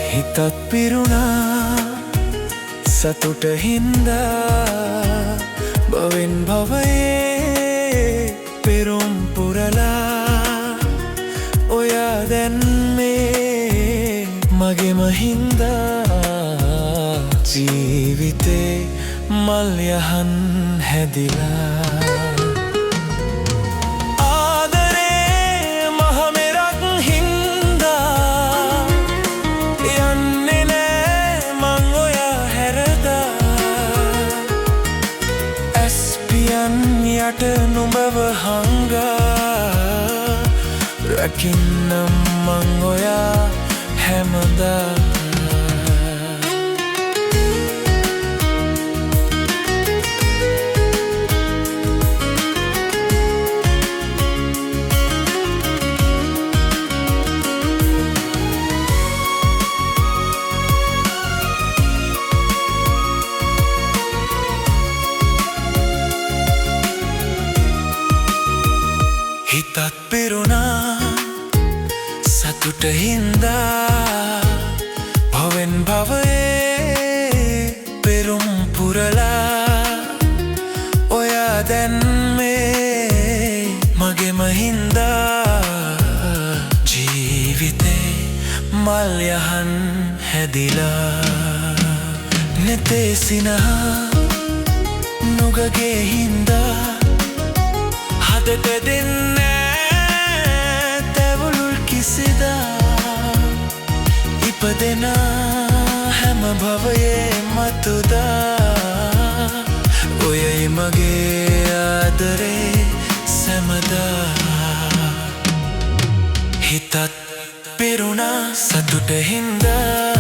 හිතත් පිරුණා සතුට හින්දා භවෙන් භවයේ පෙරුම් පුරලා ඔයා දැන් මේ මගේම හින්දා ජීවිතේ මල් යහන් හැදිලා යට නුඹව හංගා රකින්නම් මං ඔයා හැමදා හිතත් පිරුණා සතුට හින්දා භවෙන් භවයේ පෙරුම් පුරලා ඔයා දැන් මේ මගේම හින්දා ජීවිතේ මල් යහන් හැදිලා නෙතේ සිනහා නුගගේ හින්දා හදට දෙන්නේ තැවුලුල් කිසිදා ඉපදෙනා හැම භවයේ මතුදා ඔයයි මගේ ආදරේ සැමදා හිතත් පිරුණා සතුට හින්දා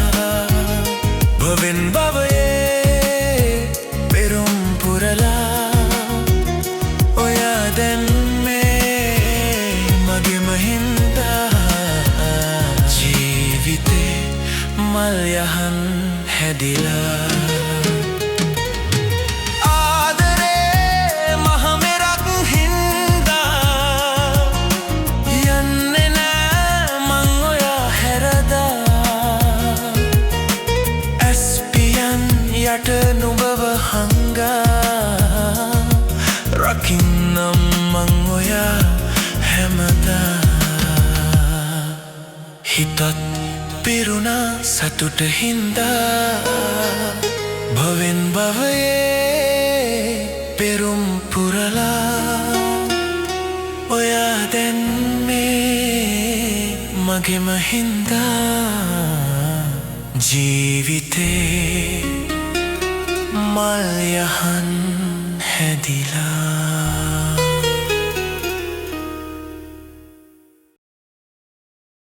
භවෙන් භවයේ පෙරුම් පුරලා මල් යහන් හැදිලා ආදරේ මහමෙරක් හින්දා යන්නේ නෑ මං ඔයා හැරදා ඇස්පියන් යට නුඹව හංගා රකින්නම් මං ඔයා හැමදා හිතත් පිරුණා සතුට හින්දා භවෙන් භවයේ පෙරුම් පුරලා ඔයා දැන් මේ මගේම හින්දා ජීවිතේ මල් යහන් හැදිලා